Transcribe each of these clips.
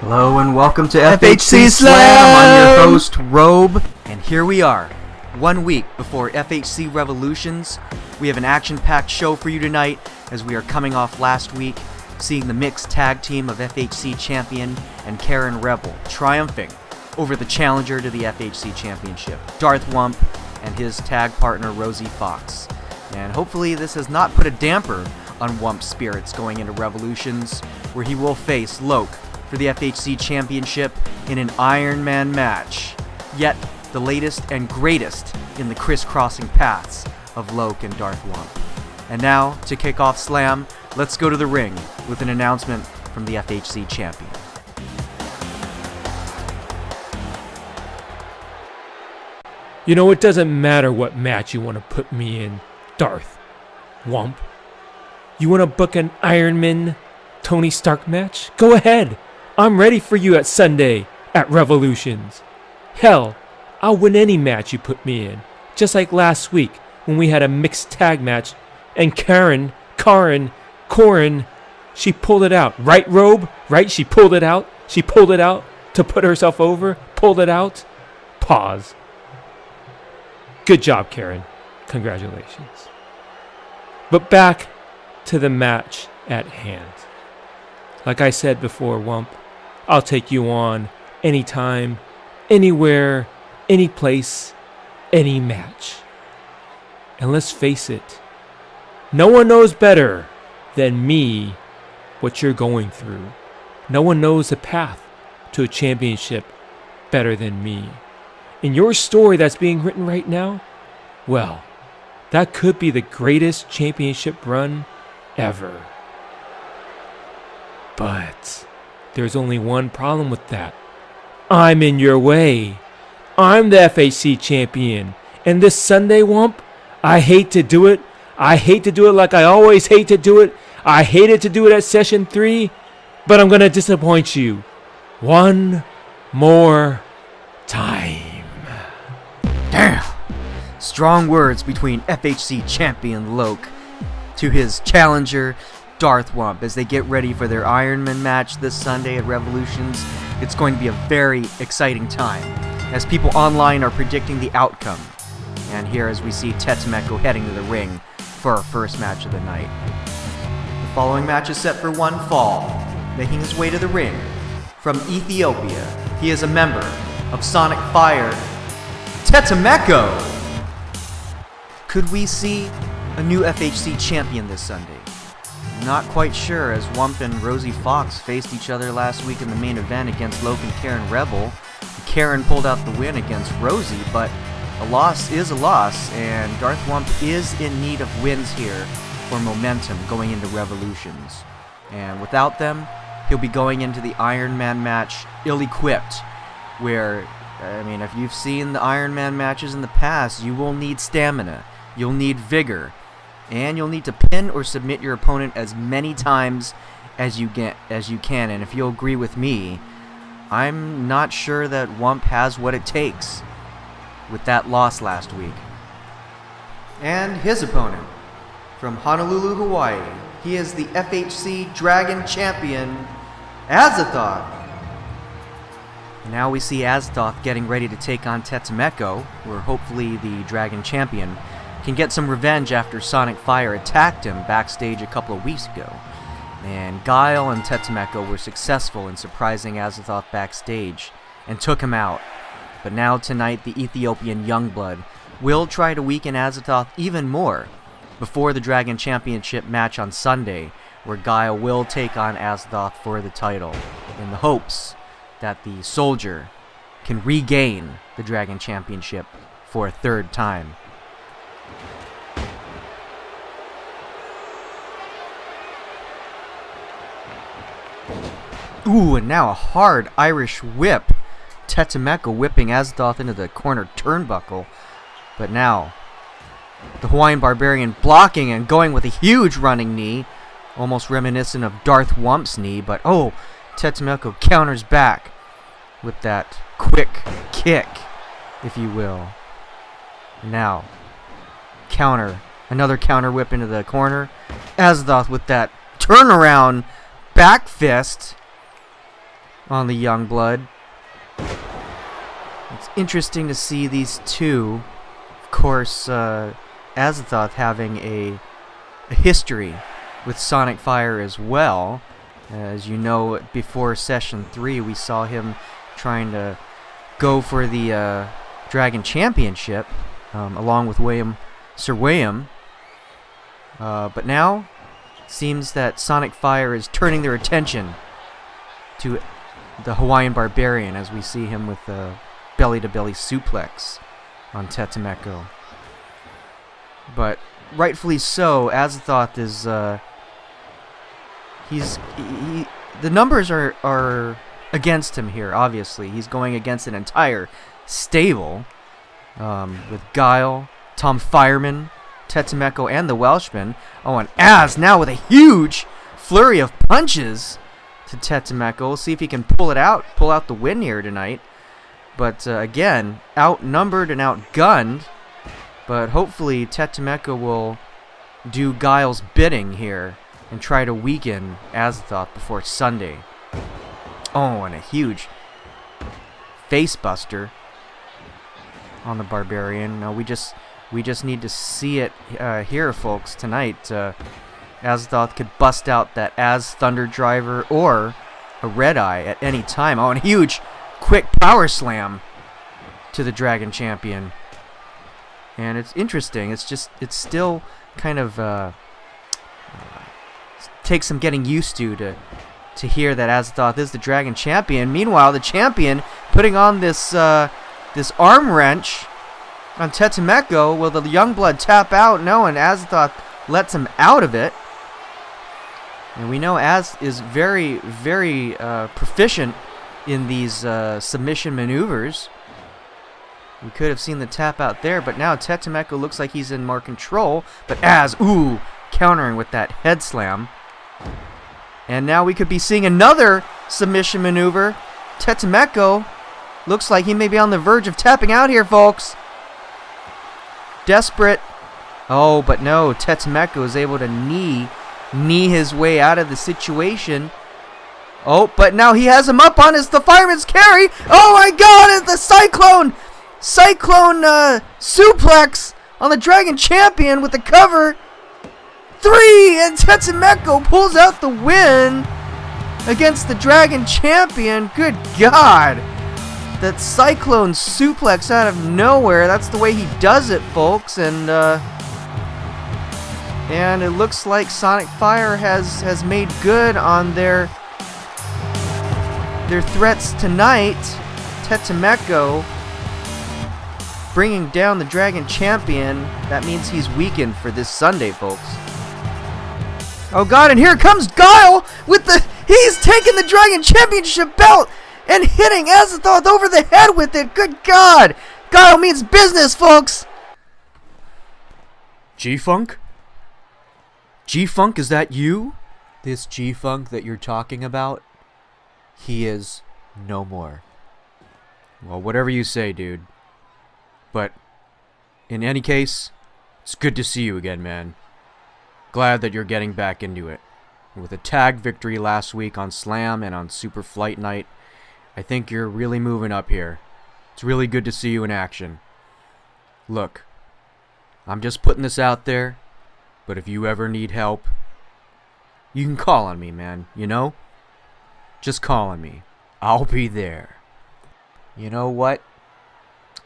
Hello and welcome to FHC Slam. I'm your host, Robe, and here we are, 1 week before FHC Revolutions. We have an action-packed show for you tonight as we are coming off last week, seeing the mixed tag team of FHC Champion and Karen Rebel triumphing over the challenger to the FHC Championship, Darth Wump, and his tag partner, Rosie Fox. And hopefully this has not put a damper on Wump's spirits going into Revolutions, where he will face Loc for the FHC Championship in an Ironman match. Yet, the latest and greatest in the crisscrossing paths of Loc and Darth Wump. And now, to kick off Slam, let's go to the ring with an announcement from the FHC Champion. You know, it doesn't matter what match you want to put me in, Darth Wump. You want to book an Ironman Tony Stark match? Go ahead. I'm ready for you at Sunday at Revolutions. Hell, I'll win any match you put me in. Just like last week when we had a mixed tag match and Karen, she pulled it out. Right, Robe? Right? She pulled it out? She pulled it out to put herself over? Pulled it out? Pause. Good job, Karen. Congratulations. But back to the match at hand. Like I said before, Wump, I'll take you on anytime, anywhere, any place, any match. And let's face it, no one knows better than me what you're going through. No one knows the path to a championship better than me. In your story that's being written right now, well, that could be the greatest championship run ever. But there's only one problem with that. I'm in your way. I'm the FHC champion. And this Sunday, Wump, I hate to do it. I hate to do it like I always hate to do it. I hated to do it at Session 3, but I'm going to disappoint you one more time. Damn! Strong words between FHC Champion Loc to his challenger, Darth Wump, as they get ready for their Ironman match this Sunday at Revolutions. It's going to be a very exciting time, as people online are predicting the outcome. And here as we see Tetemeko heading to the ring for our first match of the night. The following match is set for one fall. Making his way to the ring from Ethiopia, he is a member of Sonic Fire, Tetemeko! Could we see a new FHC champion this Sunday? Not quite sure, as Wump and Rosie Fox faced each other last week in the main event against Loc and Karen Rebel. Karen pulled out the win against Rosie, but a loss is a loss, and Darth Wump is in need of wins here for momentum going into Revolutions. And without them, he'll be going into the Ironman match ill-equipped, where, I mean, if you've seen the Ironman matches in the past, you will need stamina, you'll need vigor, and you'll need to pin or submit your opponent as many times as you can. And if you'll agree with me, I'm not sure that Wump has what it takes with that loss last week. And his opponent, from Honolulu, Hawaii, he is the FHC Dragon Champion, Azathoth. Now we see Azathoth getting ready to take on Tetemeko, where hopefully the Dragon Champion can get some revenge after Sonic Fire attacked him backstage a couple of weeks ago. And Guile and Tetemeko were successful in surprising Azathoth backstage and took him out. But now tonight, the Ethiopian Youngblood will try to weaken Azathoth even more before the Dragon Championship match on Sunday, where Guile will take on Azathoth for the title, in the hopes that the soldier can regain the Dragon Championship for a third time. Ooh, and now a hard Irish whip. Tetemeko whipping Azathoth into the corner turnbuckle. But now, the Hawaiian Barbarian blocking and going with a huge running knee. Almost reminiscent of Darth Wump's knee. But oh, Tetemeko counters back with that quick kick, if you will. Now, another counter whip into the corner. Azathoth with that turnaround back fist. on the young blood. It's interesting to see these two. Of course, Azathoth having a history with Sonic Fire as well. As you know, before Session 3, we saw him trying to go for the Dragon Championship, along with Sir William. But now, it seems that Sonic Fire is turning their attention to the Hawaiian Barbarian, as we see him with the belly-to-belly suplex on Tetemeko. But rightfully so, Azathoth is the numbers are against him here. Obviously, he's going against an entire stable with Guile, Tom Fireman, Tetemeko, and the Welshman. Oh, and Az now with a huge flurry of punches to Tetemeko. We'll see if he can pull out the win here tonight. But again, outnumbered and outgunned. But hopefully Tetemeko will do Guile's bidding here and try to weaken Azathoth before Sunday. Oh, and a huge face buster on the Barbarian. No, we just need to see it here, folks, tonight. Azathoth could bust out that Az Thunder Driver or a Red Eye at any time. Oh, and a huge quick power slam to the Dragon Champion. And it's interesting. It's still kind of takes some getting used to hear that Azathoth is the Dragon Champion. Meanwhile, the champion putting on this arm wrench on Tetemeko. Will the Youngblood tap out? No, and Azathoth lets him out of it. And we know Az is very, very proficient in these submission maneuvers. We could have seen the tap out there, but now Tetemeko looks like he's in more control. But Az, countering with that head slam. And now we could be seeing another submission maneuver. Tetemeko looks like he may be on the verge of tapping out here, folks. Desperate. Oh, but no, Tetemeko is able to knee his way out of the situation. Oh, but now he has him up on the fireman's carry. Oh my God, it's the Cyclone suplex on the Dragon Champion with the cover. 3, and Tetemeko pulls out the win against the Dragon Champion. Good God. That Cyclone suplex out of nowhere. That's the way he does it, folks. And it looks like Sonic Fire has made good on their threats tonight. Tetemeko bringing down the Dragon Champion. That means he's weakened for this Sunday, folks. Oh God, and here comes Guile with he's taking the Dragon Championship belt and hitting Azathoth over the head with it. Good God. Guile means business, folks. G-Funk? G-Funk, is that you? This G-Funk that you're talking about? He is no more. Well, whatever you say, dude. But in any case, it's good to see you again, man. Glad that you're getting back into it. With a tag victory last week on Slam and on Super Flight Night, I think you're really moving up here. It's really good to see you in action. Look, I'm just putting this out there, but if you ever need help, you can call on me, man, you know? Just call on me. I'll be there. You know what?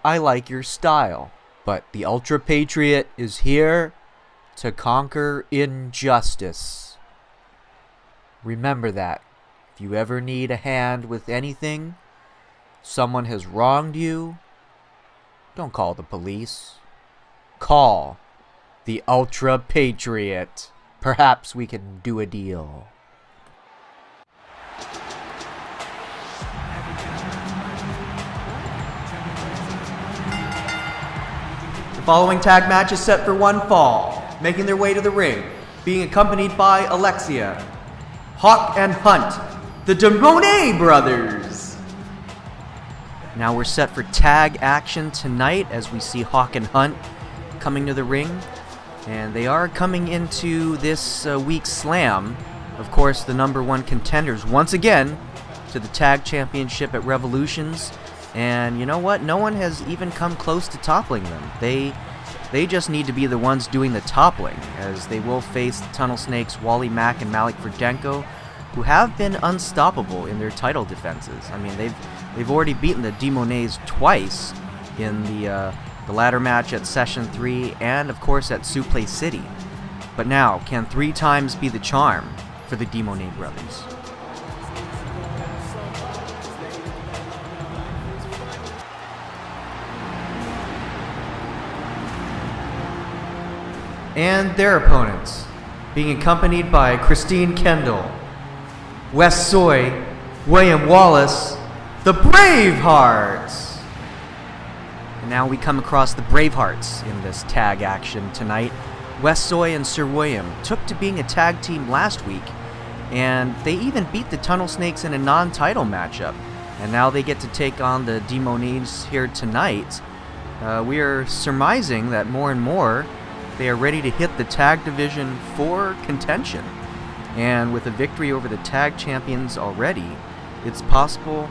I like your style, but the Ultra Patriot is here to conquer injustice. Remember that. If you ever need a hand with anything, someone has wronged you, don't call the police. Call the Ultra Patriot. Perhaps we can do a deal. The following tag match is set for one fall. Making their way to the ring, being accompanied by Alexia, Hawk and Hunt, the Demone brothers. Now we're set for tag action tonight as we see Hawk and Hunt coming to the ring. And they are coming into this week's Slam. Of course, the #1 contenders once again to the tag championship at Revolutions, and you know what? No one has even come close to toppling them. They just need to be the ones doing the toppling, as they will face the Tunnel Snakes, Wally Mack and Malik Verdenko, who have been unstoppable in their title defenses. I mean, they've already beaten the Demonets twice in the ladder match at Session 3 and, of course, at Suplex City. But now, can 3 times be the charm for the Demonet brothers? And their opponents, being accompanied by Christine Kendall, Wes Soy, William Wallace, the Bravehearts. And now we come across the Bravehearts in this tag action tonight. Wes Soy and Sir William took to being a tag team last week, and they even beat the Tunnel Snakes in a non-title matchup. And now they get to take on the Demonets here tonight. We are surmising that more and more they are ready to hit the tag division for contention. And with a victory over the tag champions already, it's possible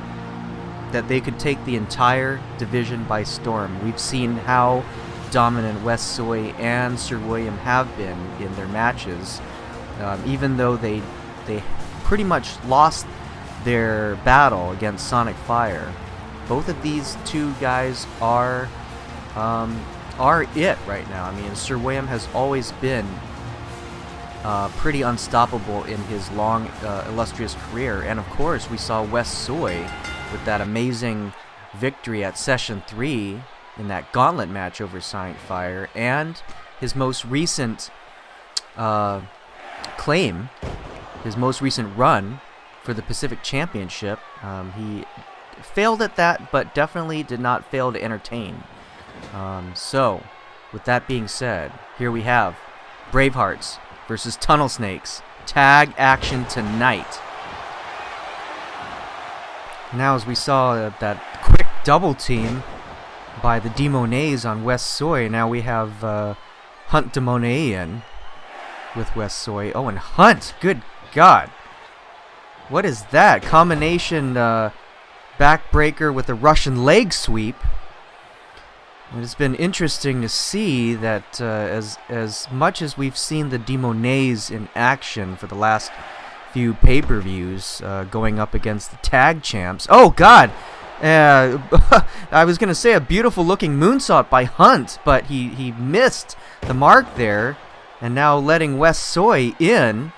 that they could take the entire division by storm. We've seen how dominant Wes Soy and Sir William have been in their matches. Even though they pretty much lost their battle against Sonic Fire, both of these two guys are it right now. I mean, Sir William has always been pretty unstoppable in his long, illustrious career. And of course, we saw Wes Soy with that amazing victory at Session 3 in that gauntlet match over Sonic Fire, and his most recent claim, his most recent run for the Pacific Championship. He failed at that, but definitely did not fail to entertain. So, with that being said, here we have Bravehearts versus Tunnel Snakes. Tag action tonight. Now, as we saw that quick double team by the Demonets on Wes Soy, now we have Hunt Demonet in with Wes Soy. Oh, and Hunt! Good God! What is that? Combination backbreaker with a Russian leg sweep. It's been interesting to see that as much as we've seen the Demonets in action for the last few pay-per-views, going up against the tag champs. Oh God! I was gonna say a beautiful-looking moonsault by Hunt, but he missed the mark there, and now letting Wes Soy in.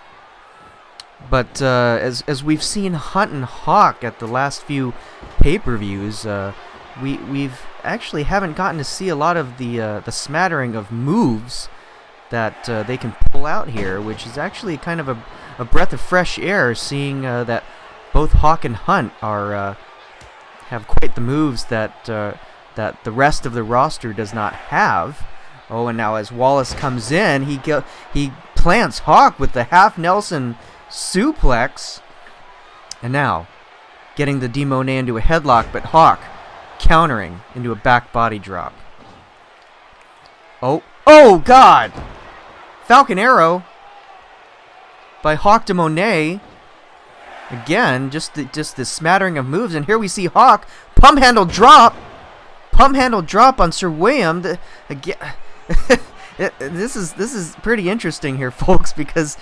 But as we've seen Hunt and Hawk at the last few pay-per-views, we've actually haven't gotten to see a lot of the smattering of moves that they can pull out here, which is actually kind of a breath of fresh air, seeing that both Hawk and Hunt are have quite the moves that that the rest of the roster does not have. Oh, and now as Wallace comes in, he plants Hawk with the half Nelson suplex, and now getting the Demonet into a headlock, but Hawk countering into a back body drop. Oh God! Falcon Arrow by Hawk Demonet. Again, just the smattering of moves, and here we see Hawk pump handle drop on Sir William. Again, this is pretty interesting here, folks, because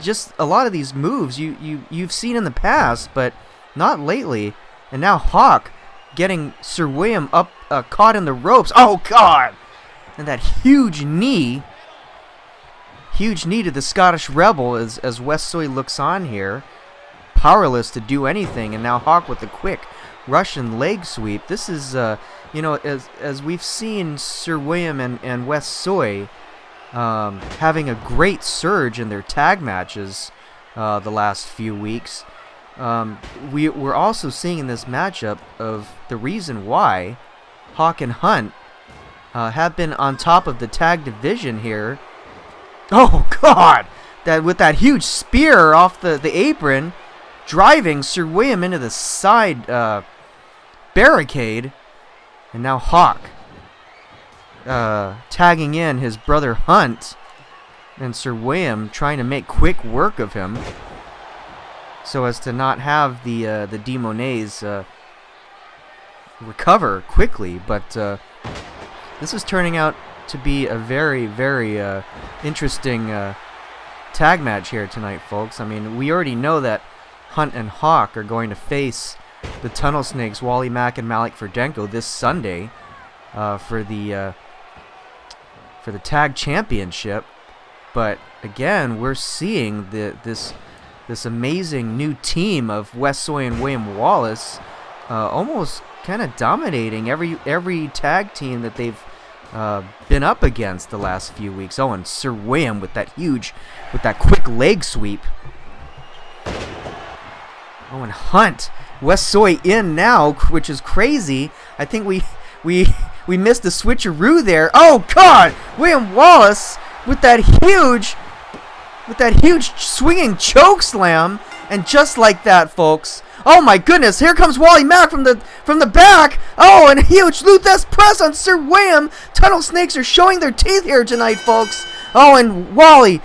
just a lot of these moves you've seen in the past, but not lately. And now Hawk getting Sir William up, caught in the ropes. Oh God! And that huge knee to the Scottish Rebel as Wes Soy looks on here, powerless to do anything. And now Hawk with the quick Russian leg sweep. This is, as we've seen Sir William and Wes Soy having a great surge in their tag matches the last few weeks. We're also seeing in this matchup of the reason why Hawk and Hunt have been on top of the tag division here. Oh God! That with that huge spear off the apron, driving Sir William into the side barricade, and now Hawk tagging in his brother Hunt, and Sir William trying to make quick work of him. so as to not have the Demonets recover quickly. But this is turning out to be a very, very interesting tag match here tonight, folks. I mean, we already know that Hunt and Hawk are going to face the Tunnel Snakes, Wally Mack and Malik Verdenko, this Sunday for the tag championship. But again, we're seeing this amazing new team of Wes Soy and William Wallace almost kind of dominating every tag team that they've been up against the last few weeks. Oh, and Sir William with that quick leg sweep. Oh, and Hunt, Wes Soy in now, which is crazy. I think we missed the switcheroo there. Oh God, William Wallace with that huge swinging choke slam, and just like that, folks. Oh my goodness, here comes Wally Mack from the back. Oh, and a huge Luthes press on Sir William. Tunnel Snakes are showing their teeth here tonight, folks. Oh, and Wally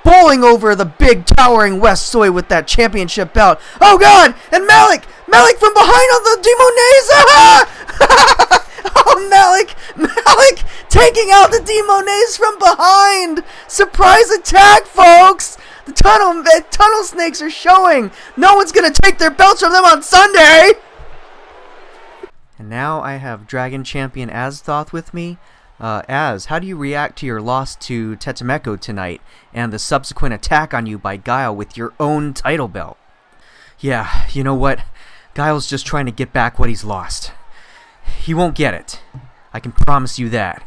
bowling over the big towering Wes Soy with that championship belt. Oh God, and Malik from behind on the Demonets. Ah! Oh, Malik taking out the Demonets from behind. Surprise attack, folks. The Tunnel Snakes are showing. No one's going to take their belts from them on Sunday. And now I have Dragon Champion Azthoth with me. Az, how do you react to your loss to Tetemeko tonight and the subsequent attack on you by Guile with your own title belt? Yeah, you know what? Guile's just trying to get back what he's lost. He won't get it. I can promise you that.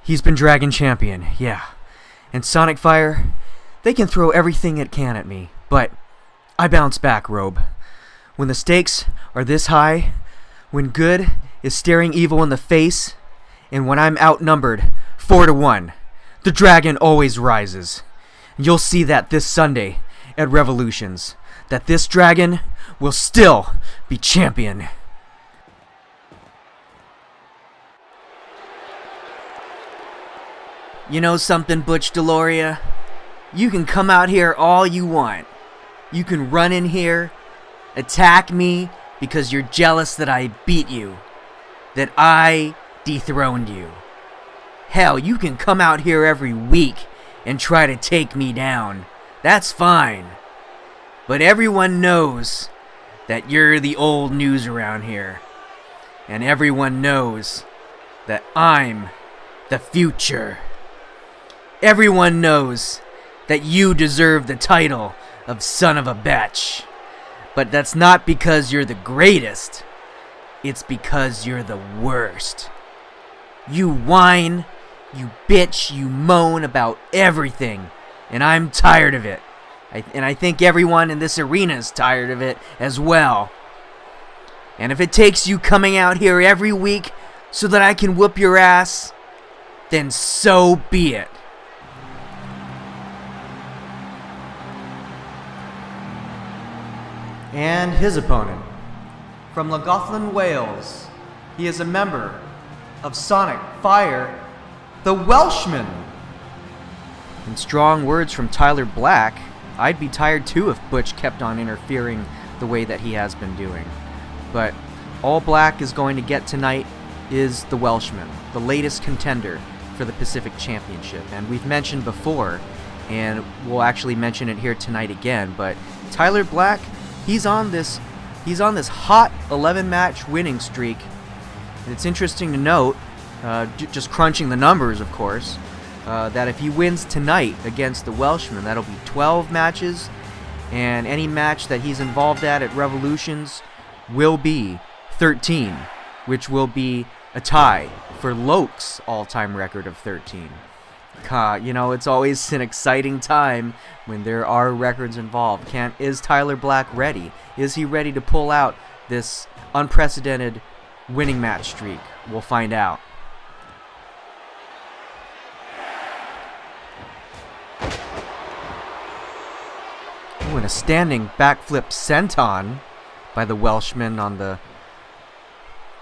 He's been Dragon Champion, yeah. And Sonic Fire, they can throw everything it can at me, but I bounce back, Robe. When the stakes are this high, when good is staring evil in the face, and when I'm outnumbered 4-1, the dragon always rises. You'll see that this Sunday at Revolutions, that this dragon will still be champion. You know something, Butch Deloria? You can come out here all you want. You can run in here, attack me because you're jealous that I beat you, that I dethroned you. Hell, you can come out here every week and try to take me down. That's fine. But everyone knows that you're the old news around here. And everyone knows that I'm the future. Everyone knows that you deserve the title of son of a bitch. But that's not because you're the greatest. It's because you're the worst. You whine, you bitch, you moan about everything. And I'm tired of it. And I think everyone in this arena is tired of it as well. And if it takes you coming out here every week so that I can whoop your ass, then so be it. And his opponent, from Llangollen, Wales, he is a member of Sonic Fire, the Welshman. In strong words from Tyler Black, I'd be tired too if Butch kept on interfering the way that he has been doing. But all Black is going to get tonight is the Welshman, the latest contender for the Pacific Championship. And we've mentioned before, and we'll actually mention it here tonight again, but Tyler Black, he's on this hot 11-match winning streak. And it's interesting to note, just crunching the numbers, of course, that if he wins tonight against the Welshman, that'll be 12 matches, and any match that he's involved at Revolutions will be 13, which will be a tie for Loc's all-time record of 13. You know, it's always an exciting time when there are records involved. Is Tyler Black ready? Is he ready to pull out this unprecedented winning match streak? We'll find out. Ooh, and a standing backflip senton by the Welshman on the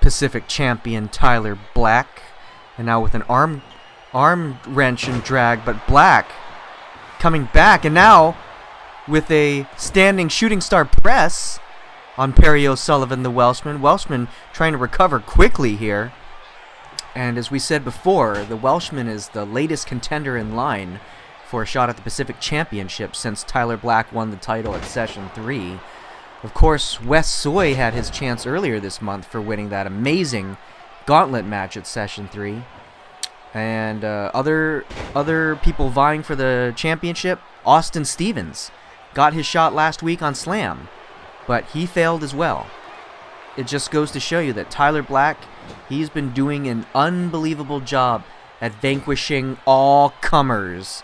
Pacific champion Tyler Black. And now with an arm wrench and drag, but Black coming back, and now with a standing shooting star press on Perry O'Sullivan, the Welshman. Welshman trying to recover quickly here. And as we said before, the Welshman is the latest contender in line for a shot at the Pacific Championship since Tyler Black won the title at Session 3. Of course, Wes Soy had his chance earlier this month for winning that amazing gauntlet match at Session 3. And other people vying for the championship, Austin Stevens got his shot last week on Slam, but he failed as well. It just goes to show you that Tyler Black, he's been doing an unbelievable job at vanquishing all comers.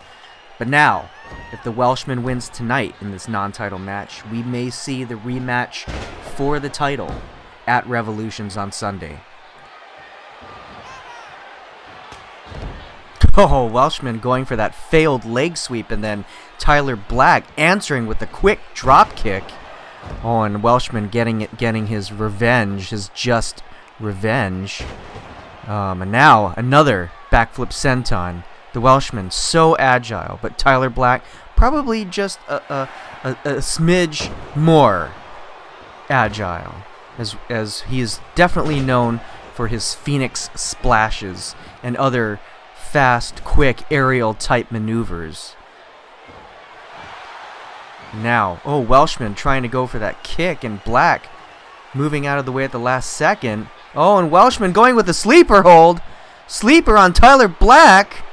But now, if the Welshman wins tonight in this non-title match, we may see the rematch for the title at Revolutions on Sunday. Oh, Welshman going for that failed leg sweep, and then Tyler Black answering with a quick drop kick. Oh, and Welshman getting his revenge, his just revenge. And now another backflip senton. The Welshman so agile, but Tyler Black probably just a smidge more agile, as he is definitely known for his Phoenix splashes and other fast, quick aerial type maneuvers. Now, oh, Welshman trying to go for that kick, and Black moving out of the way at the last second. Oh, and Welshman going with the sleeper hold. Sleeper on Tyler Black.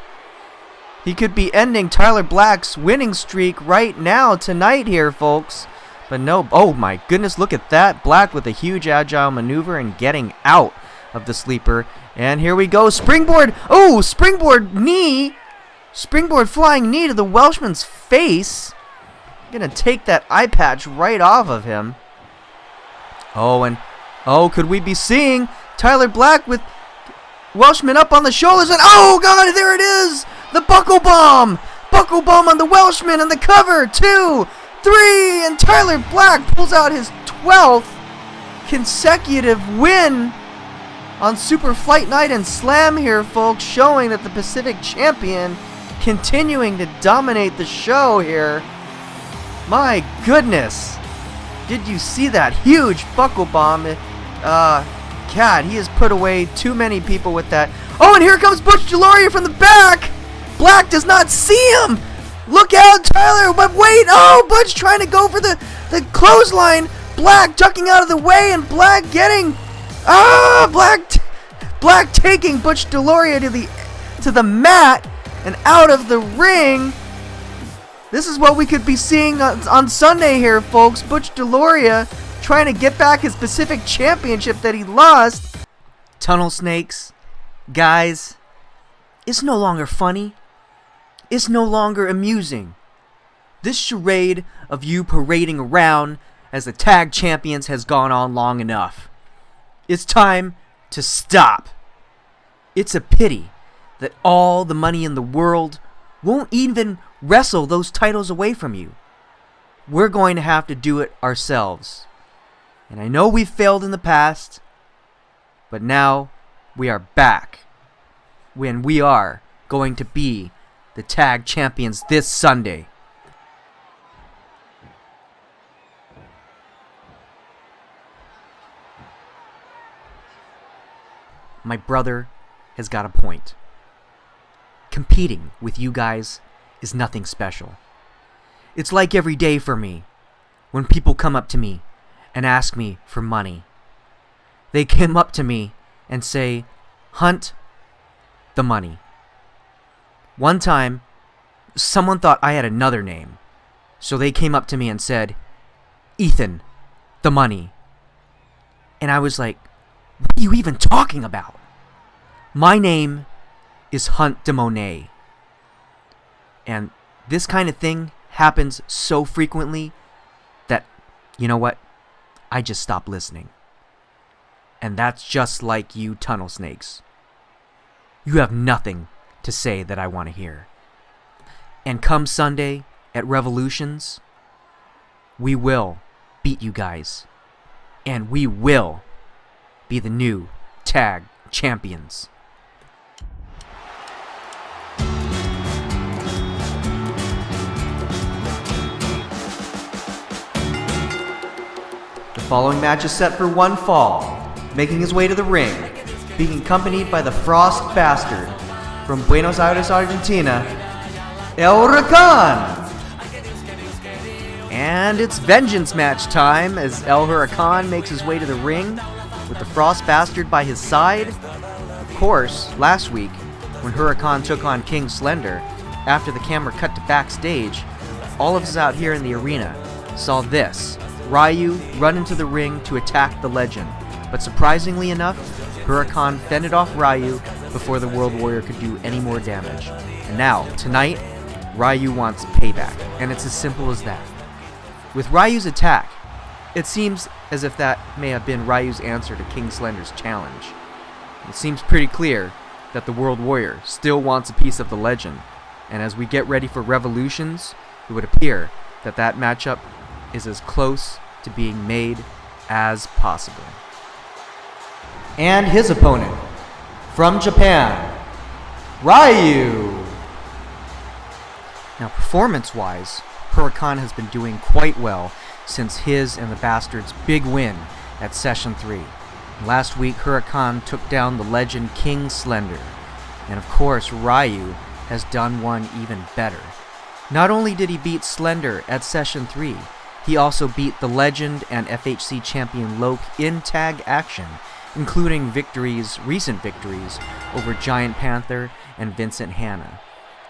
He could be ending Tyler Black's winning streak right now, tonight here, folks. But no, oh my goodness, look at that. Black with a huge agile maneuver and getting out of the sleeper. And here we go, springboard. Oh, springboard knee. Springboard flying knee to the Welshman's face. Gonna take that eye patch right off of him. Oh, and oh, could we be seeing Tyler Black with Welshman up on the shoulders? And oh god, there it is! The buckle bomb! Buckle bomb on the Welshman and the cover. 2, 3, and Tyler Black pulls out his 12th consecutive win on Super Fight Night and Slam here, folks, showing that the Pacific Champion continuing to dominate the show here. My goodness. Did you see that huge buckle bomb? God, he has put away too many people with that. Oh, and here comes Butch Deloria from the back. Black does not see him. Look out, Tyler. But wait. Oh, Butch trying to go for the clothesline. Black ducking out of the way, and Black getting... Black taking Butch Deloria to the mat and out of the ring. This is what we could be seeing on Sunday here, folks. Butch Deloria trying to get back his Pacific Championship that he lost. Tunnel Snakes, guys, it's no longer funny. It's no longer amusing. This charade of you parading around as the tag champions has gone on long enough. It's time to stop. It's a pity that all the money in the world won't even wrestle those titles away from you. We're going to have to do it ourselves. And I know we've failed in the past, but now we are back. When we are going to be the tag champions this Sunday. My brother has got a point. Competing with you guys is nothing special. It's like every day for me when people come up to me and ask me for money. They come up to me and say, "Hunt the money." One time, someone thought I had another name, so they came up to me and said, "Ethan, the money." And I was like, what are you even talking about? My name is Hunt de Monet. And this kind of thing happens so frequently that, you know what? I just stop listening. And that's just like you tunnel snakes. You have nothing to say that I want to hear. And come Sunday at Revolutions, we will beat you guys. And we will be the new tag champions. following match is set for one fall, making his way to the ring, being accompanied by the Frost Bastard from Buenos Aires, Argentina, El Huracan. And it's vengeance match time as El Huracan makes his way to the ring with the Frost Bastard by his side. Of course, last week, when Huracan took on King Slender, after the camera cut to backstage, all of us out here in the arena saw this. Ryu run into the ring to attack the legend, but surprisingly enough, Huracan fended off Ryu before the World Warrior could do any more damage. And now, tonight, Ryu wants payback, and it's as simple as that. With Ryu's attack, it seems as if that may have been Ryu's answer to King Slender's challenge. It seems pretty clear that the World Warrior still wants a piece of the legend, and as we get ready for Revolutions, it would appear that that matchup is as close to being made as possible. And his opponent, from Japan, Ryu. Now, performance-wise, Huracan has been doing quite well since his and the Bastard's big win at Session 3. Last week, Huracan took down the legend King Slender. And of course, Ryu has done one even better. Not only did he beat Slender at Session 3, he also beat the legend and FHC Champion Loc in tag action, including recent victories over Giant Panther and Vincent Hanna.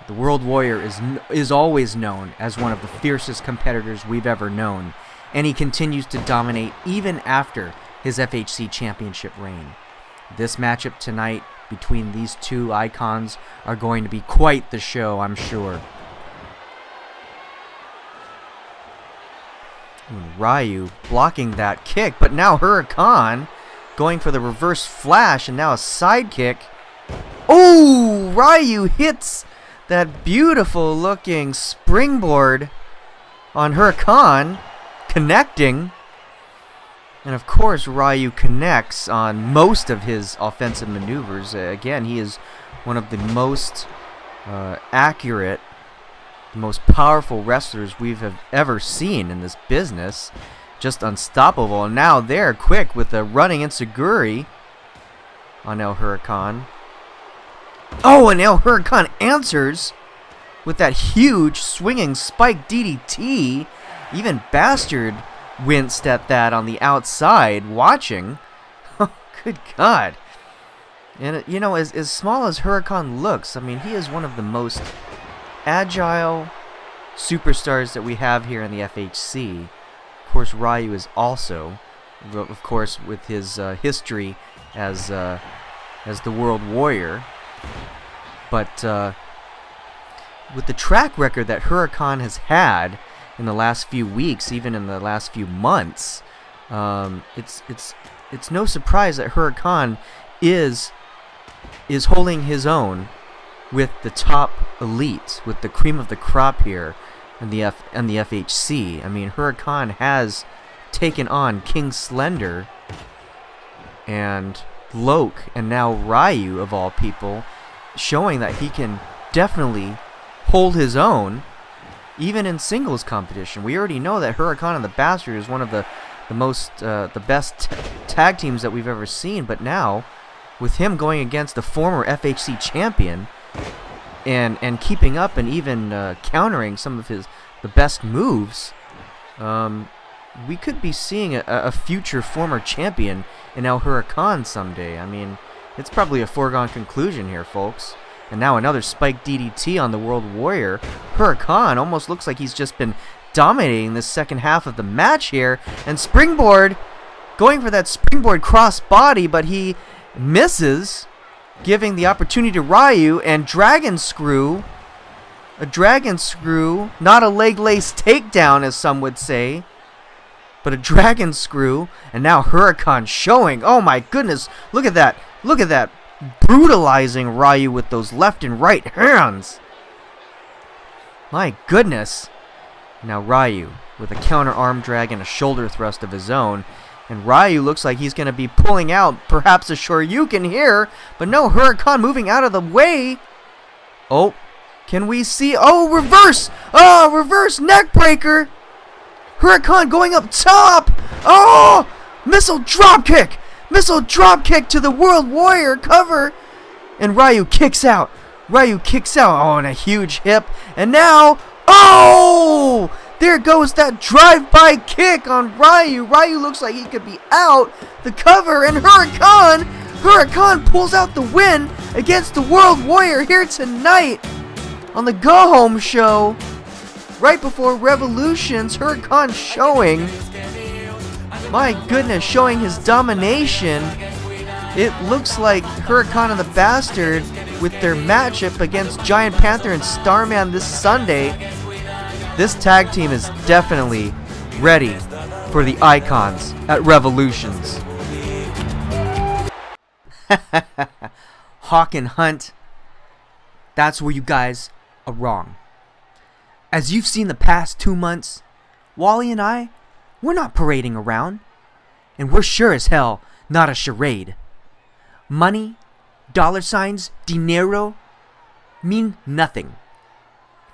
The World Warrior is always known as one of the fiercest competitors we've ever known, and he continues to dominate even after his FHC Championship reign. This matchup tonight between these two icons are going to be quite the show, I'm sure. Ryu blocking that kick, but now Huracan going for the reverse flash and now a side kick. Oh, Ryu hits that beautiful looking springboard on Huracan, connecting. And of course, Ryu connects on most of his offensive maneuvers. Again, he is one of the most accurate, the most powerful wrestlers we've ever seen in this business. Just unstoppable. And now they're quick with a running ensiguri on El Huracan. Oh, and El Huracan answers with that huge swinging spike DDT. Even Bastard winced at that on the outside watching. Oh, good God. And, you know, as small as Huracan looks, I mean, he is one of the most agile superstars that we have here in the FHC. Of course, Ryu is also, of course, with his history as the World Warrior. But with the track record that Huracan has had in the last few weeks, even in the last few months, it's no surprise that Huracan is holding his own with the top elite, with the cream of the crop here in the FHC. I mean, Huracan has taken on King Slender and Loc, and now Ryu of all people, showing that he can definitely hold his own even in singles competition. We already know that Huracan and the Bastard is one of the best tag teams that we've ever seen, but now with him going against the former FHC champion and keeping up and even countering some of the best moves, we could be seeing a future former champion in El Huracan someday. I mean, it's probably a foregone conclusion here, folks. And now another spike DDT on the World Warrior. Huracan almost looks like he's just been dominating this second half of the match here. And springboard, going for that springboard cross body, but he misses, giving the opportunity to Ryu, and dragon screw. A dragon screw, not a leg lace takedown as some would say, but a dragon screw. And now Huracan showing, oh my goodness, look at that, brutalizing Ryu with those left and right hands. My goodness. Now Ryu with a counter arm drag and a shoulder thrust of his own. And Ryu looks like he's going to be pulling out perhaps a Shoryuken here. But no, Huracan moving out of the way. Oh, can we see? Oh, reverse! Oh, reverse neck breaker! Huracan going up top. Oh! Missile dropkick. Missile dropkick to the World Warrior cover. And Ryu kicks out. Ryu kicks out. Oh, and a huge hip. And now, oh! There goes that drive-by kick on Ryu. Ryu looks like he could be out. The cover and Huracan pulls out the win against the World Warrior here tonight on the Go Home show. Right before Revolutions, Huracan showing, my goodness, showing his domination. It looks like Huracan and the Bastard with their matchup against Giant Panther and Starman this Sunday. This tag team is definitely ready for the Icons at Revolutions. Hawk and Hunt, that's where you guys are wrong. As you've seen the past 2 months, Wally and I, we're not parading around. And we're sure as hell not a charade. Money, dollar signs, dinero mean nothing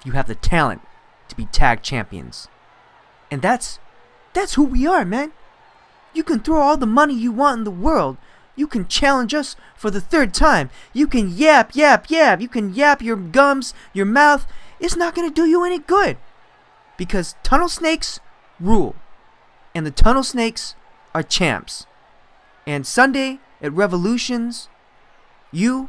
if you have the talent to be tag champions. And that's who we are, man. You can throw all the money you want in the world. You can challenge us for the 3rd time. You can yap. You can yap your gums, your mouth. It's not going to do you any good. Because tunnel snakes rule. And the tunnel snakes are champs. And Sunday at Revolutions, you,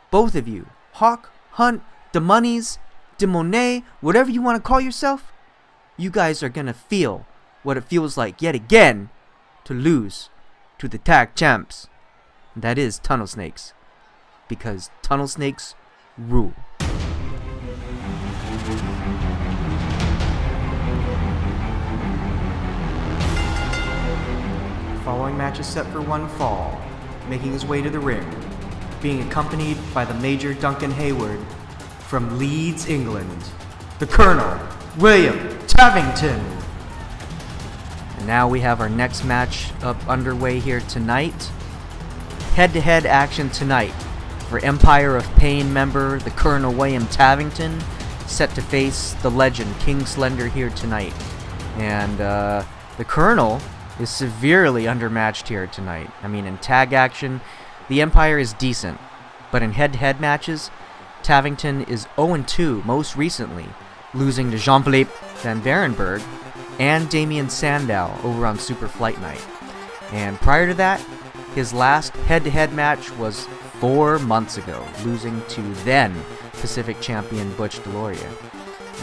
both of you, Hawk, Hunt, the Monies, de Monet, whatever you want to call yourself, you guys are going to feel what it feels like yet again to lose to the tag champs. And that is tunnel snakes. Because tunnel snakes rule. Following match is set for one fall, making his way to the ring, being accompanied by the Major Duncan Hayward from Leeds, England, the Colonel, William Tavington. And now we have our next match up underway here tonight. Head-to-head action tonight for Empire of Pain member, the Colonel William Tavington, set to face the legend King Slender here tonight. And the Colonel is severely undermatched here tonight. I mean, in tag action, the Empire is decent, but in head-to-head matches, Tavington is 0-2 most recently, losing to Jean-Philippe Van Varenberg and Damian Sandow over on Super Flight Night. And prior to that, his last head-to-head match was 4 months ago, losing to then Pacific Champion Butch Deloria.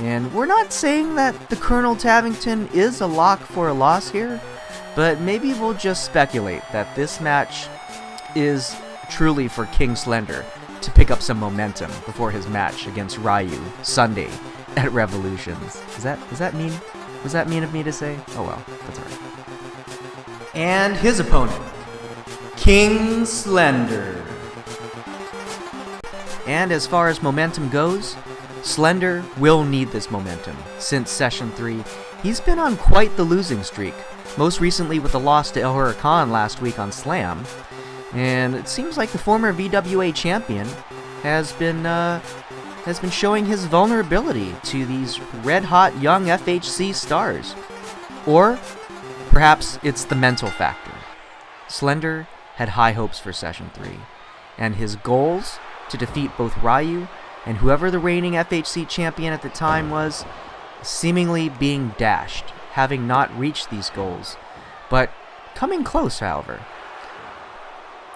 And we're not saying that the Colonel Tavington is a lock for a loss here, but maybe we'll just speculate that this match is truly for King Slender to pick up some momentum before his match against Ryu Sunday at Revolutions. Is that mean? Was that mean of me to say? Oh well, that's alright. And his opponent, King Slender. And as far as momentum goes, Slender will need this momentum. Since Session 3, he's been on quite the losing streak. Most recently with the loss to El Huracan last week on Slam. And it seems like the former VWA champion has been showing his vulnerability to these red-hot young FHC stars. Or perhaps it's the mental factor. Slender had high hopes for Session 3, and his goals to defeat both Ryu and whoever the reigning FHC champion at the time was, seemingly being dashed, having not reached these goals, but coming close, however.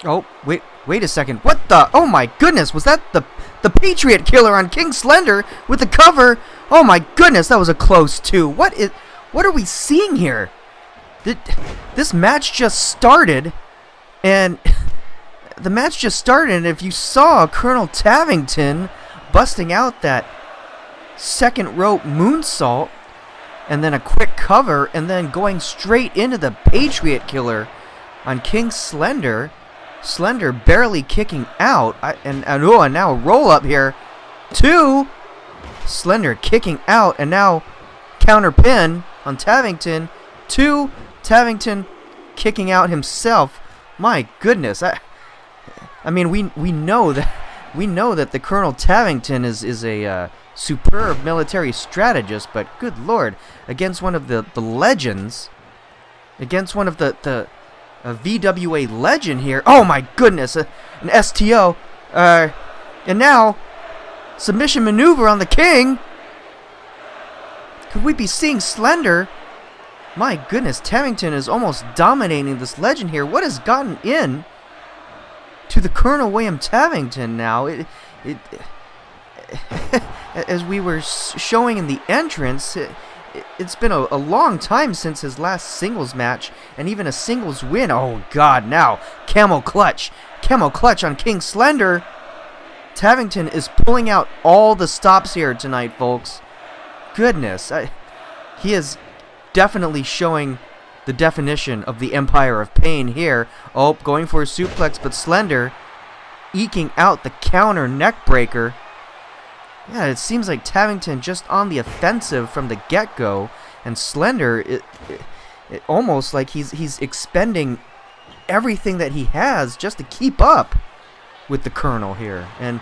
Oh, wait a second. What the? Oh my goodness, was that the Patriot Killer on King Slender with the cover? Oh my goodness, that was a close two. What are we seeing here? This match just started, and the match just started, and if you saw Colonel Tavington busting out that second rope moonsault, and then a quick cover, and then going straight into the Patriot Killer on King Slender. Slender barely kicking out, and now a roll up here. 2. Slender kicking out, and now counter pin on Tavington. 2. Tavington kicking out himself. My goodness, I mean we know that the Colonel Tavington is superb military strategist, but good lord, against one of the legends, against one of the VWA legend here. Oh my goodness, an STO, and now submission maneuver on the King. Could we be seeing Slender? My goodness, Tavington is almost dominating this legend here. What has gotten in to the Colonel William Tavington now? As we were showing in the entrance, it's been a long time since his last singles match, and even a singles win. Oh God, now camel clutch on King Slender. Tavington is pulling out all the stops here tonight, folks. Goodness, he is definitely showing the definition of the Empire of Pain here. Oh, going for a suplex, but Slender eking out the counter neck breaker. Yeah, it seems like Tavington just on the offensive from the get-go, and Slender, it almost like he's expending everything that he has just to keep up with the Colonel here. And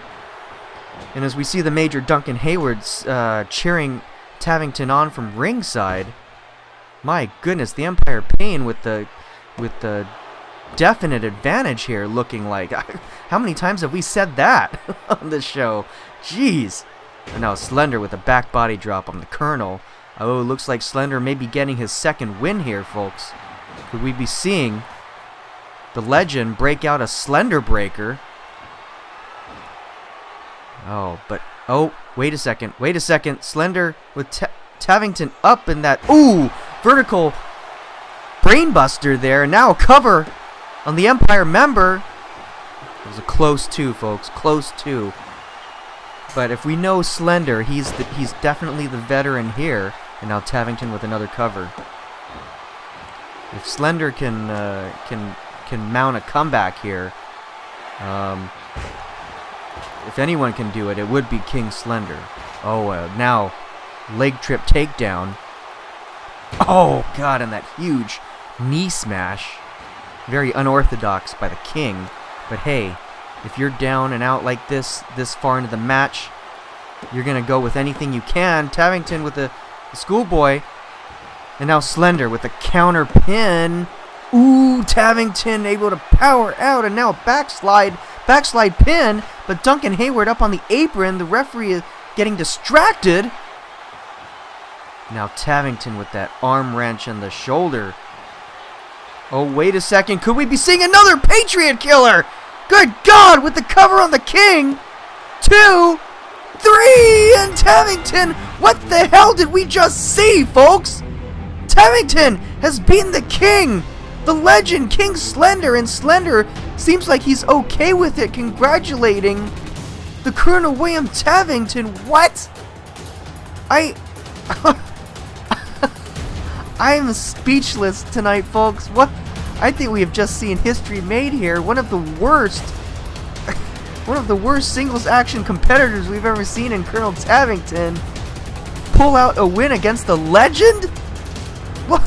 as we see the Major Duncan Haywards cheering Tavington on from ringside, my goodness, the Empire Pain with the definite advantage here, looking like. How many times have we said that on this show? Jeez. And now Slender with a back body drop on the Colonel. Oh, it looks like Slender may be getting his second win here, folks. Could we be seeing the legend break out a Slender breaker? Oh, but, oh, wait a second. Slender with Tavington up in that, ooh, vertical brainbuster there. Now cover on the Empire member. It was a close two, folks, close two. But if we know Slender, he's definitely the veteran here. And now Tavington with another cover. If Slender can mount a comeback here, if anyone can do it, it would be King Slender. Oh, now leg trip takedown. Oh God, and that huge knee smash. Very unorthodox by the King. But hey, if you're down and out like this far into the match, you're going to go with anything you can. Tavington with the schoolboy. And now Slender with the counter pin. Ooh, Tavington able to power out. And now a backslide pin. But Duncan Hayward up on the apron. The referee is getting distracted. Now Tavington with that arm wrench in the shoulder. Oh, wait a second. Could we be seeing another Patriot Killer? Good God, with the cover on the King. 2, 3, and Tavington. What the hell did we just see, folks? Tavington has beaten the King, the legend, King Slender, and Slender seems like he's okay with it, congratulating the Colonel William Tavington. What? I'm speechless tonight, folks. What? I think we have just seen history made here. One of the worst singles action competitors we've ever seen in Colonel Tavington pull out a win against the legend? What?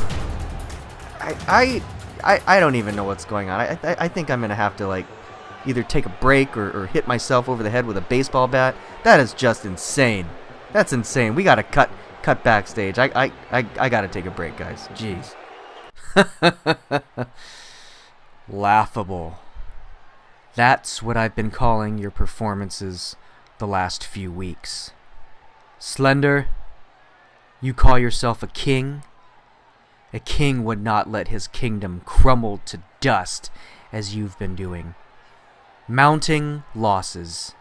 I don't even know what's going on. I think I'm gonna have to like either take a break or hit myself over the head with a baseball bat. That is just insane. That's insane. We gotta cut backstage. I gotta take a break, guys. Jeez. Laughable. That's what I've been calling your performances the last few weeks. Slender, you call yourself a king? A king would not let his kingdom crumble to dust as you've been doing. Mounting losses.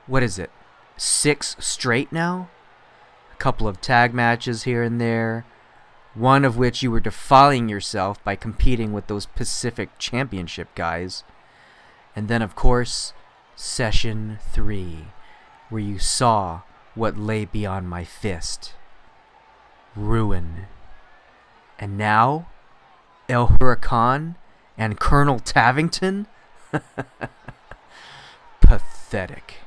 What is it? 6 straight now? A couple of tag matches here and there. One of which you were defiling yourself by competing with those Pacific Championship guys. And then, of course, Session 3, where you saw what lay beyond my fist. Ruin. And now, El Huracan and Colonel Tavington? Pathetic.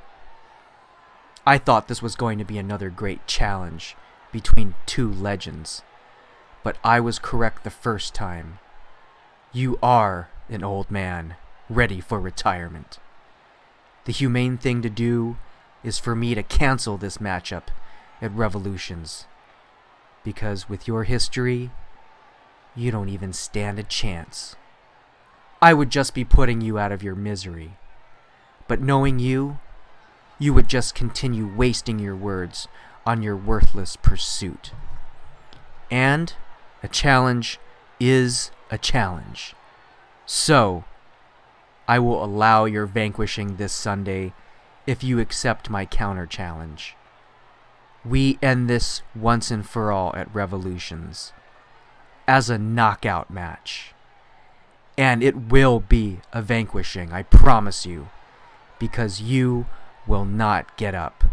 I thought this was going to be another great challenge between two legends. But I was correct the first time. You are an old man, ready for retirement. The humane thing to do is for me to cancel this matchup at Revolutions. Because with your history, you don't even stand a chance. I would just be putting you out of your misery. But knowing you would just continue wasting your words on your worthless pursuit. And a challenge is a challenge. So, I will allow your vanquishing this Sunday if you accept my counter challenge. We end this once and for all at Revolutions as a knockout match. And it will be a vanquishing, I promise you, because you will not get up.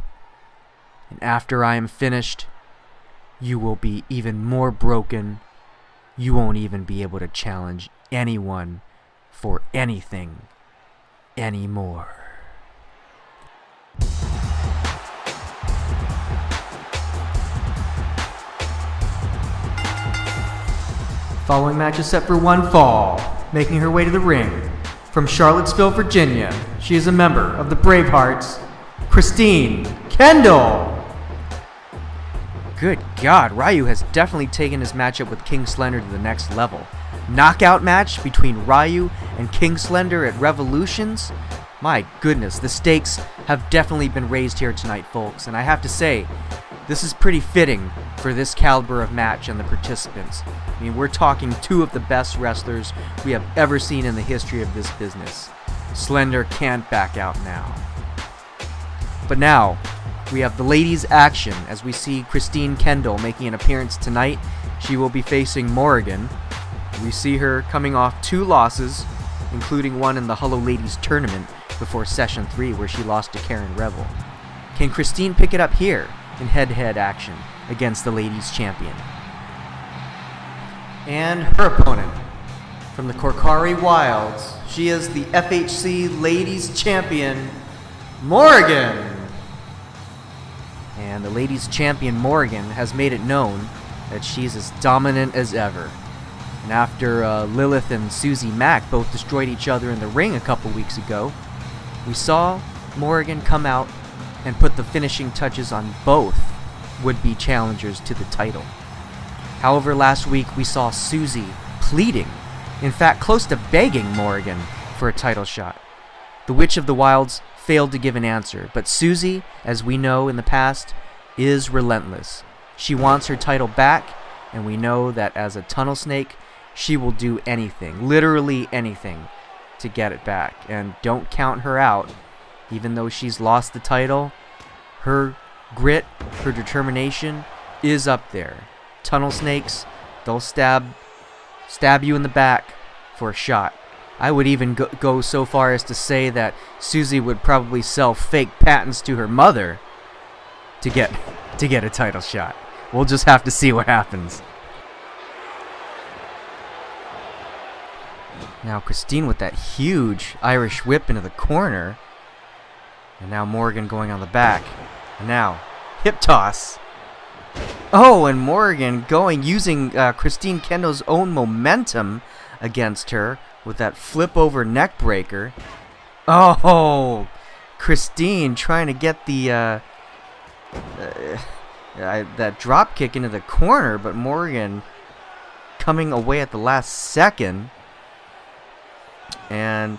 And after I am finished, you will be even more broken. You won't even be able to challenge anyone for anything anymore. Following match is set for one fall. Making her way to the ring, from Charlottesville, Virginia, she is a member of the Bravehearts, Christine Kendall. Good God, Ryu has definitely taken his matchup with King Slender to the next level. Knockout match between Ryu and King Slender at Revolutions? My goodness, the stakes have definitely been raised here tonight, folks, and I have to say, this is pretty fitting for this caliber of match and the participants. I mean, we're talking two of the best wrestlers we have ever seen in the history of this business. Slender can't back out now. But now, we have the ladies' action as we see Christine Kendall making an appearance tonight. She will be facing Morrigan. We see her coming off 2 losses, including one in the Hello Ladies tournament before Session 3 where she lost to Karen Rebel. Can Christine pick it up here in head-to-head action against the ladies' champion? And her opponent, from the Korkari Wilds, she is the FHC Ladies Champion, Morrigan. And the ladies champion Morrigan has made it known that she's as dominant as ever. And after Lilith and Susie Mack both destroyed each other in the ring a couple weeks ago, we saw Morrigan come out and put the finishing touches on both would-be challengers to the title. However, last week we saw Susie pleading, in fact close to begging Morrigan for a title shot. The Witch of the Wilds failed to give an answer, but Susie, as we know in the past, is relentless. She wants her title back, and we know that as a tunnel snake, she will do anything, literally anything, to get it back. And don't count her out. Even though she's lost the title, her grit, her determination is up there. Tunnel snakes, they'll stab you in the back for a shot. I would even go so far as to say that Susie would probably sell fake patents to her mother to get a title shot. We'll just have to see what happens. Now Christine with that huge Irish whip into the corner. And now Morrigan going on the back. And now hip toss. Oh, and Morrigan using Christine Kendall's own momentum against her with that flip over neck breaker. Oh, Christine trying to get the that drop kick into the corner, but Morrigan coming away at the last second. And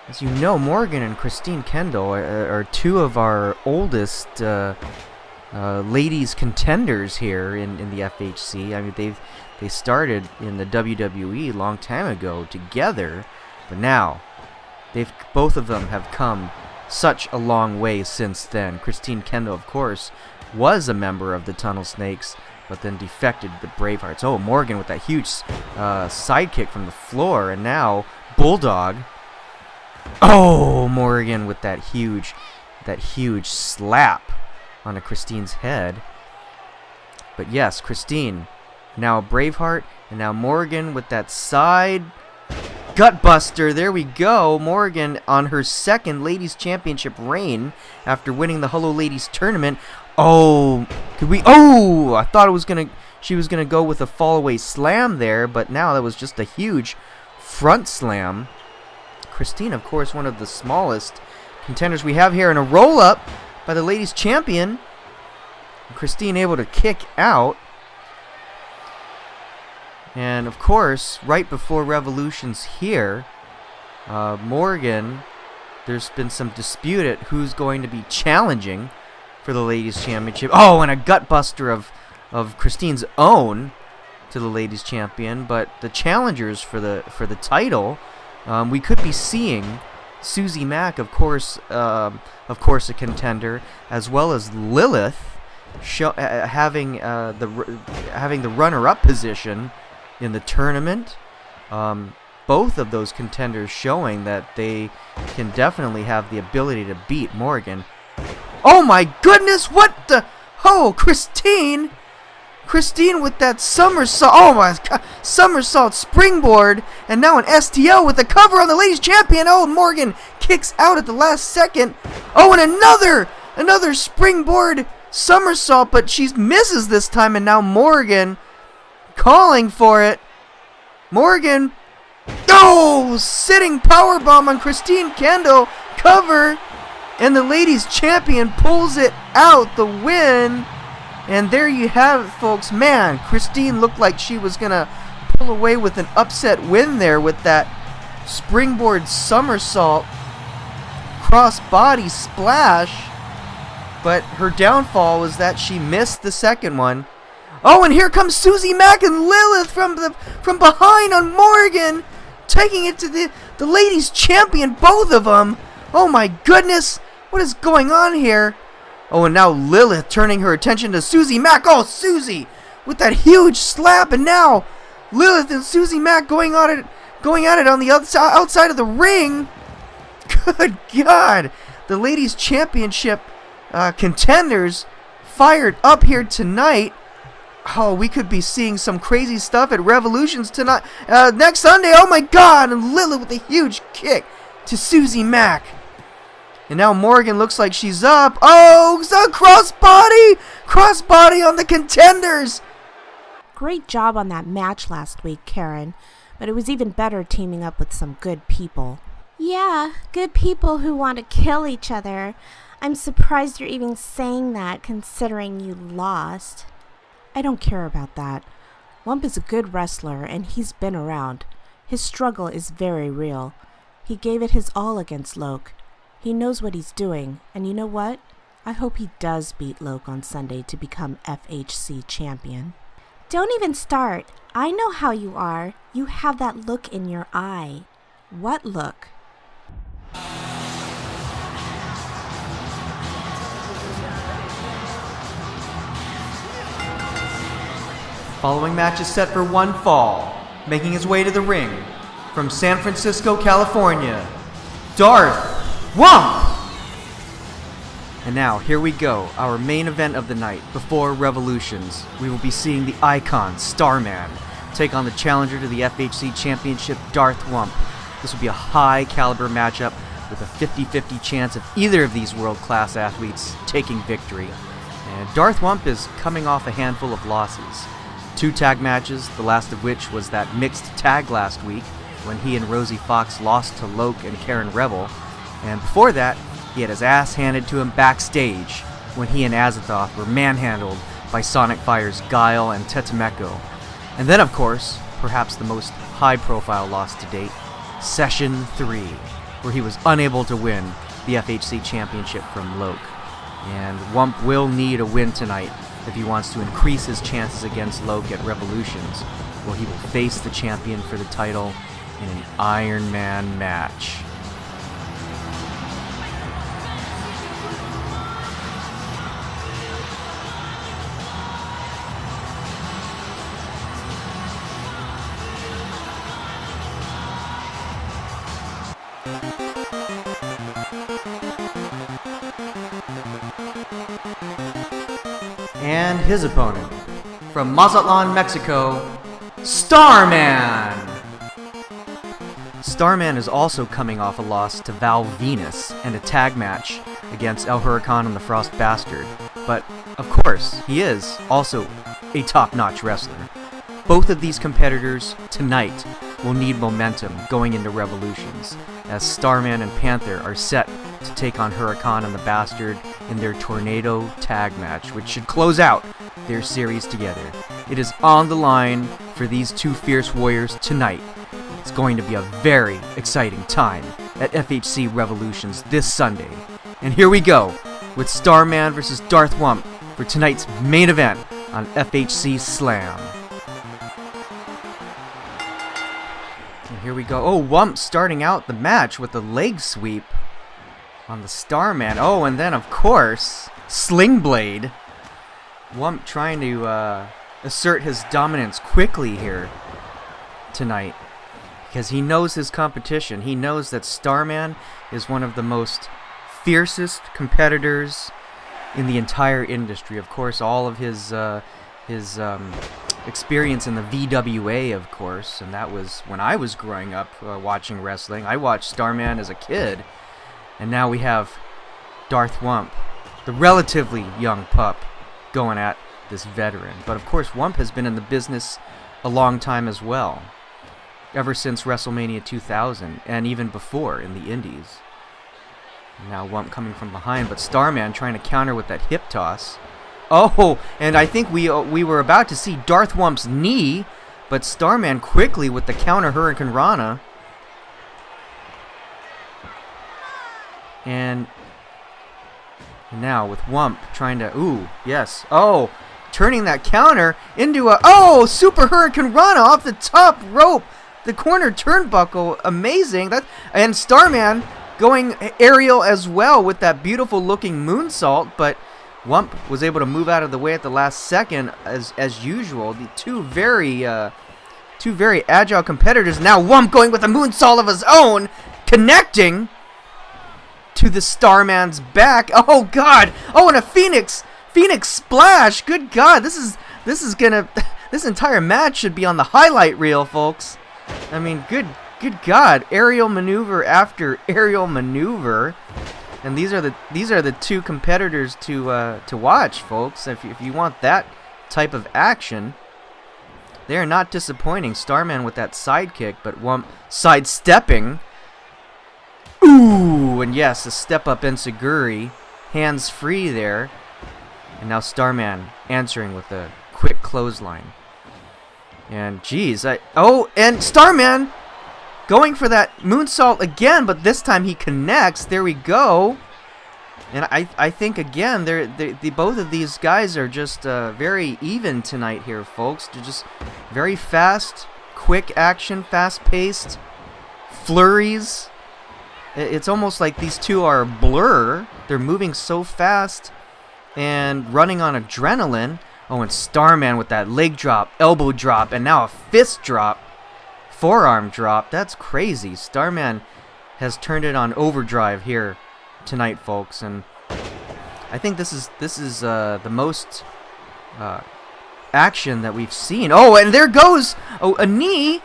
as you know, Morrigan and Christine Kendall are two of our oldest ladies contenders here in the FHC. I mean, they started in the WWE a long time ago together, but now both of them have come such a long way since then. Christine Kendall, of course, was a member of the Tunnel Snakes, but then defected to the Bravehearts. Oh, Morrigan with that huge sidekick from the floor, and now Bulldog. Oh, Morrigan with that huge slap onto Christine's head. But yes, Christine, now a Braveheart, and now Morrigan with that side gutbuster. There we go. Morrigan on her second Ladies Championship reign after winning the Hello Ladies tournament. Oh, I thought she was gonna go with a fallaway slam there, but now that was just a huge front slam. Christine, of course, one of the smallest contenders we have here, and a roll-up by the ladies champion. Christine able to kick out. And, of course, right before Revolutions here, Morrigan, there's been some dispute at who's going to be challenging for the ladies championship. Oh, and a gutbuster of Christine's own to the ladies champion. But the challengers for the title, we could be seeing Susie Mack, of course, a contender, as well as Lilith, having the runner-up position in the tournament. Both of those contenders showing that they can definitely have the ability to beat Morrigan. Oh my goodness, what the... Oh, Christine with that somersault. Oh my God, somersault springboard, and now an STO with the cover on the ladies champion. Oh, Morrigan kicks out at the last second. Oh, and another springboard somersault, but she misses this time, and now Morrigan calling for it. Morrigan, oh, sitting powerbomb on Christine Kendo, cover, and the ladies champion pulls it out, the win. And there you have it, folks. Man, Christine looked like she was going to pull away with an upset win there with that springboard somersault cross-body splash. But her downfall was that she missed the second one. Oh, and here comes Susie Mack and Lilith from behind on Morrigan, taking it to the ladies champion, both of them. Oh my goodness, what is going on here? Oh, and now Lilith turning her attention to Susie Mack. Oh, Susie with that huge slap, and now Lilith and Susie Mack going at it on the outside of the ring. Good God, the ladies championship contenders fired up here tonight. Oh, we could be seeing some crazy stuff at Revolutions tonight, next Sunday. Oh my God, and Lilith with a huge kick to Susie Mack. And now Morrigan looks like she's up. Oh, it's a crossbody on the contenders. Great job on that match last week, Karen. But it was even better teaming up with some good people. Yeah, good people who want to kill each other. I'm surprised you're even saying that, considering you lost. I don't care about that. Wump is a good wrestler, and he's been around. His struggle is very real. He gave it his all against Loc. He knows what he's doing, and you know what? I hope he does beat Loc on Sunday to become FHC champion. Don't even start. I know how you are. You have that look in your eye. What look? Following match is set for one fall. Making his way to the ring from San Francisco, California, Darth Wump! And now, here we go, our main event of the night. Before Revolutions, we will be seeing the icon, Starman, take on the challenger to the FHC Championship, Darth Wump. This will be a high-caliber matchup with a 50-50 chance of either of these world-class athletes taking victory. And Darth Wump is coming off a handful of losses. 2 tag matches, the last of which was that mixed tag last week when he and Rosie Fox lost to Loc and Karen Rebel. And before that, he had his ass handed to him backstage when he and Azathoth were manhandled by Sonic Fire's Guile and Tetemeko. And then, of course, perhaps the most high-profile loss to date, Session 3, where he was unable to win the FHC Championship from Loc. And Wump will need a win tonight if he wants to increase his chances against Loc at Revolutions, where he will face the champion for the title in an Ironman match. And his opponent, from Mazatlan, Mexico, Starman! Starman is also coming off a loss to Val Venus and a tag match against El Huracan and the Frost Bastard. But, of course, he is also a top-notch wrestler. Both of these competitors tonight will need momentum going into Revolutions, as Starman and Panther are set to take on Huracan and the Bastard in their Tornado tag match, which should close out their series together. It is on the line for these two fierce warriors tonight. It's going to be a very exciting time at FHC Revolutions this Sunday. And here we go with Starman versus Darth Wump for tonight's main event on FHC Slam. And here we go. Oh, Wump starting out the match with a leg sweep on the Starman. Oh, and then, of course, Sling Blade. Wump trying to assert his dominance quickly here tonight, because he knows his competition. He knows that Starman is one of the most fiercest competitors in the entire industry. Of course, all of his experience in the VWA, of course, and that was when I was growing up watching wrestling. I watched Starman as a kid, and now we have Darth Wump, the relatively young pup, going at this veteran. But of course, Wump has been in the business a long time as well, ever since WrestleMania 2000, and even before in the Indies. Now Wump coming from behind, but Starman trying to counter with that hip toss. Oh, and I think we were about to see Darth Wump's knee, but Starman quickly with the counter Huracan Rana. And now with Wump trying to, turning that counter into a, super Huracan Rana off the top rope, the corner turnbuckle, amazing. And Starman going aerial as well with that beautiful looking moonsault, but Wump was able to move out of the way at the last second as usual. The two very agile competitors. Now Wump going with a moonsault of his own, connecting to the Starman's back. Oh God! Oh, and a Phoenix splash. Good God! This entire match should be on the highlight reel, folks. I mean, good God! Aerial maneuver after aerial maneuver. And these are the two competitors to watch, folks. If you want that type of action, they are not disappointing. Starman with that sidekick, but Wump sidestepping. Ooh, and yes, a step up enziguri, hands free there, and now Starman answering with a quick clothesline. And geez, and Starman going for that moonsault again, but this time he connects. There we go. And I think again, both of these guys are just very even tonight here, folks. They're just very fast, quick action, fast-paced flurries. It's almost like these two are a blur. They're moving so fast and running on adrenaline. Oh, and Starman with that leg drop, elbow drop, and now a fist drop. Forearm drop. That's crazy. Starman has turned it on overdrive here tonight, folks, and I think this is the most action that we've seen. Oh, and there goes a knee.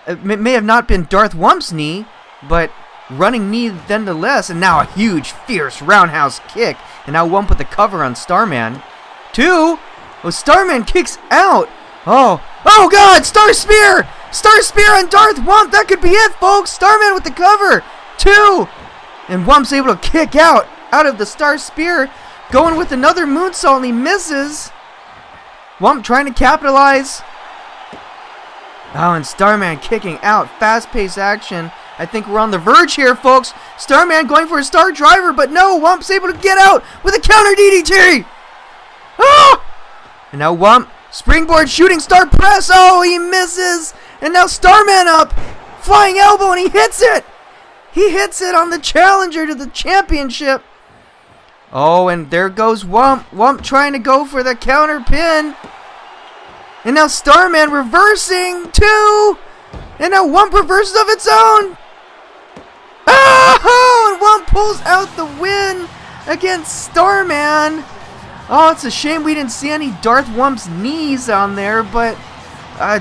It may have not been Darth Wump's knee, but running knee nonetheless. And now a huge, fierce roundhouse kick, and now Wump with the cover on Starman. 2. Oh, Starman kicks out. Oh God! Star Spear! Star Spear on Darth Wump! That could be it, folks! Starman with the cover! 2! And Wump's able to kick out of the Star Spear, going with another moonsault, and he misses. Wump trying to capitalize. Oh, and Starman kicking out. Fast-paced action. I think we're on the verge here, folks. Starman going for a Star Driver, but no, Wump's able to get out with a counter DDT! Ah! And now Wump, springboard shooting star press. Oh, he misses. And now Starman up. Flying elbow, and he hits it. He hits it on the challenger to the championship. Oh, and there goes Wump. Wump trying to go for the counter pin. And now Starman reversing. 2. And now Wump reverses of its own. Oh, and Wump pulls out the win against Starman. Oh, it's a shame we didn't see any Darth Wump's knees on there, but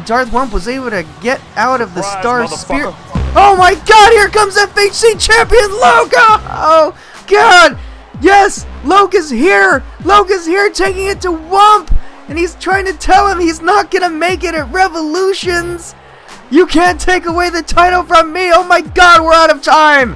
Darth Wump was able to get out of the Star Spear. Oh my God, here comes FHC Champion Loc! Oh God, yes, Loc is here. Loc is here taking it to Wump, and he's trying to tell him he's not going to make it at Revolutions. You can't take away the title from me! Oh my god, we're out of time!